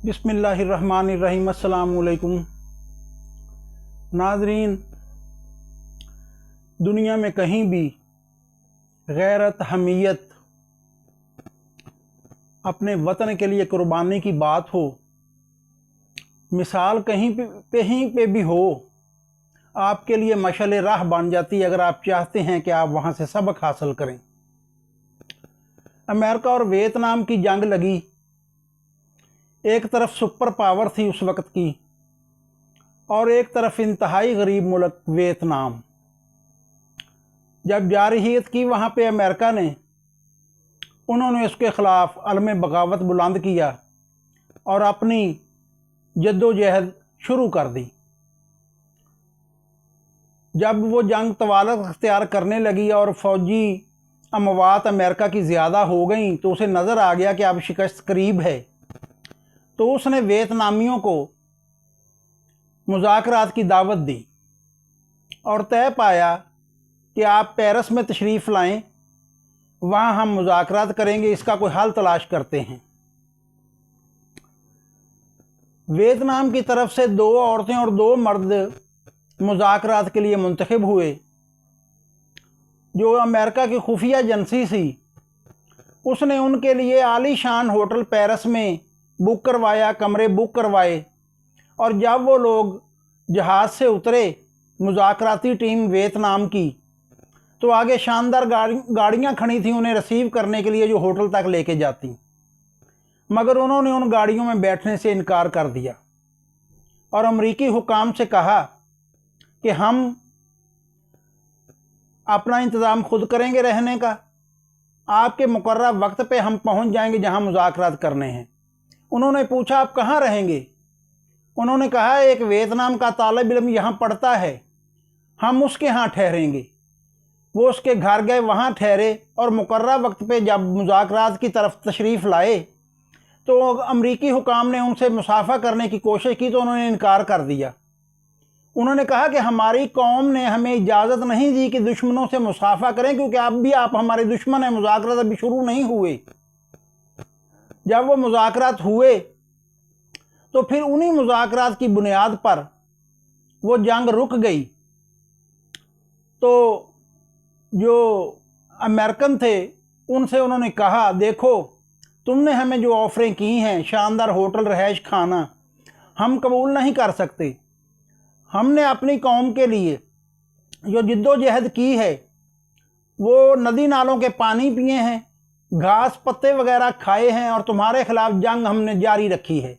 बिस्मिल्लाहिर्रहमानिर्रहीम। अस्सलाम वालेकुम नाज़रीन, दुनिया में कहीं भी गैरत, हमीयत, अपने वतन के लिए कुर्बानी की बात हो, मिसाल कहीं पे भी हो, आपके लिए मशअल राह बन जाती है अगर आप चाहते हैं कि आप वहाँ से सबक हासिल करें। अमेरिका और वियतनाम की जंग लगी। एक तरफ सुपर पावर थी उस वक़्त की और एक तरफ इंतहाई गरीब मुल्क वियतनाम। जब जारहियत की वहाँ पे अमेरिका ने, उन्होंने उसके ख़िलाफ़ अलम बगावत बुलंद किया और अपनी जद्दोजहद शुरू कर दी। जब वो जंग तवालत अख्तियार करने लगी और फ़ौजी अमवात अमेरिका की ज़्यादा हो गई तो उसे नज़र आ गया कि अब शिकस्त करीब है। तो उसने वियतनामियों को मुज़ाकरात की दावत दी और तय पाया कि आप पेरिस में तशरीफ़ लाएं, वहाँ हम मुज़ाकरात करेंगे, इसका कोई हल तलाश करते हैं। वियतनाम की तरफ से 2 औरतें और 2 मर्द मुज़ाकरात के लिए मुंतखब हुए। जो अमेरिका की खुफिया एजेंसी थी, उसने उनके लिए आलीशान होटल पेरिस में बुक करवाया, कमरे बुक करवाए और जब वो लोग जहाज़ से उतरे, मुज़ाकराती टीम वियतनाम की, तो आगे शानदार गाड़ियाँ खड़ी थी उन्हें रिसीव करने के लिए जो होटल तक लेके जाती, मगर उन्होंने उन गाड़ियों में बैठने से इनकार कर दिया और अमरीकी हुकाम से कहा कि हम अपना इंतज़ाम खुद करेंगे रहने का, आपके मुकर्रर वक्त पे हम पहुंच जाएंगे जहां मुज़ाकरात करने हैं। उन्होंने पूछा आप कहाँ रहेंगे? उन्होंने कहा एक वियतनाम का तालिब इल्म यहाँ पढ़ता है, हम उसके यहाँ ठहरेंगे। वो उसके घर गए, वहाँ ठहरे और मुकर्रर वक्त पे जब मुज़ाकरात की तरफ तशरीफ़ लाए तो अमरीकी हुकाम ने उनसे मुसाफा करने की कोशिश की तो उन्होंने इनकार कर दिया। उन्होंने कहा कि हमारी कौम ने हमें इजाज़त नहीं दी कि दुश्मनों से मुसाफा करें, क्योंकि अब भी आप हमारे दुश्मन हैं, मुज़ाकरात अभी शुरू नहीं हुए। जब वो मुज़ाकरात हुए तो फिर उन्हीं मुज़ाकरात की बुनियाद पर वो जंग रुक गई। तो जो अमेरिकन थे उनसे उन्होंने कहा देखो, तुमने हमें जो ऑफ़रें की हैं, शानदार होटल, रहायश, खाना, हम कबूल नहीं कर सकते। हमने अपनी कौम के लिए जो जिद्दोजहद की है, वो नदी नालों के पानी पिए हैं, घास पत्ते वगैरह खाए हैं और तुम्हारे ख़िलाफ़ जंग हमने जारी रखी है।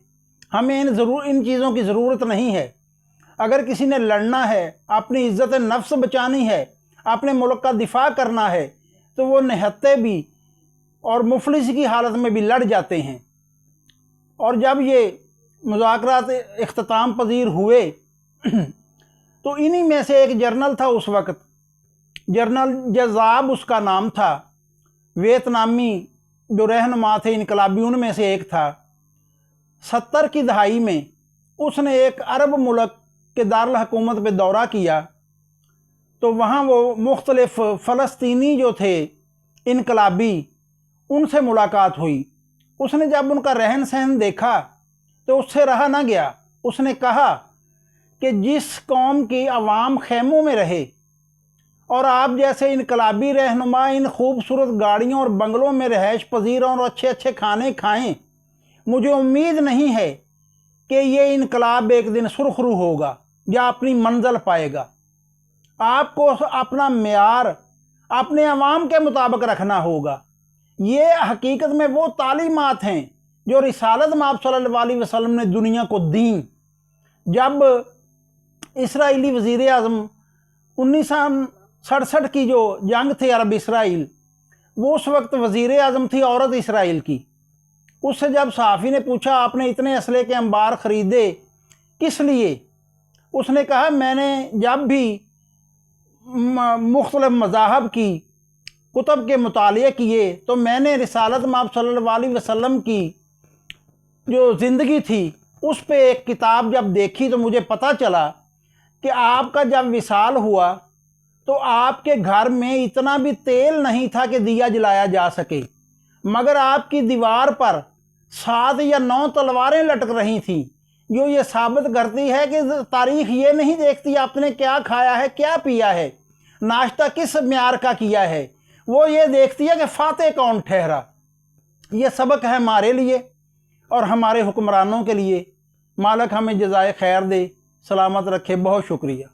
हमें इन चीज़ों की ज़रूरत नहीं है। अगर किसी ने लड़ना है, अपनी इज़्ज़त नफ्स बचानी है, अपने मुल्क का दिफा करना है, तो वो निहत्ते भी और मुफलिस की हालत में भी लड़ जाते हैं। और जब ये मुज़ाकरात इख्तिताम पजीर हुए तो इन्हीं में से एक जर्नल था उस वक़्त, जर्नल जज़ाब उसका नाम था, वियतनामी जो रहनुमा थे, इनकलाबी, उनमें से एक था। 70 की दहाई में उसने एक अरब मुल्क के दारुल हुकूमत पे दौरा किया तो वहाँ वो मुख्तलिफ फ़लस्तीनी जो थे इनकलाबी, उनसे मुलाकात हुई। उसने जब उनका रहन सहन देखा तो उससे रहा ना गया। उसने कहा कि जिस कौम की आवाम खेमों में रहे और आप जैसे इनकलाबी रहनुमा इन खूबसूरत गाड़ियों और बंगलों में रहायश पजीर और अच्छे अच्छे खाने खाएं, मुझे उम्मीद नहीं है कि ये इनकलाब एक दिन सुरखरू होगा या अपनी मंजिल पाएगा। आपको अपना मेयार अपने अवाम के मुताबिक रखना होगा। ये हकीकत में वो तालीमात हैं जो रिसालत माब सल्लल्लाहु अलैहि वसल्लम ने दुनिया को दी। जब इसराइली वज़ीर आज़म 1967 की जो जंग थी अरब इसराइल, वो उस वक्त वज़ीर आज़म थी औरत इसराइल की। उससे जब सहाफ़ी ने पूछा आपने इतने असले के अंबार ख़रीदे किस लिए? उसने कहा मैंने जब भी मुख्तलिफ मज़ाहब की कुतब के मुताले किए तो मैंने रिसालत माब सल्लल्लाहु अलैहि वसल्लम की जो ज़िंदगी थी उस पे एक किताब जब देखी तो मुझे पता चला कि आपका जब विसाल हुआ तो आपके घर में इतना भी तेल नहीं था कि दिया जलाया जा सके, मगर आपकी दीवार पर 7 या 9 तलवारें लटक रही थीं, जो ये साबित करती है कि तारीख ये नहीं देखती आपने क्या खाया है, क्या पिया है, नाश्ता किस म्यार का किया है, वो ये देखती है कि फातेह कौन ठहरा। ये सबक है हमारे लिए और हमारे हुक्मरानों के लिए। मालिक हमें जज़ाए खैर दे, सलामत रखे। बहुत शुक्रिया।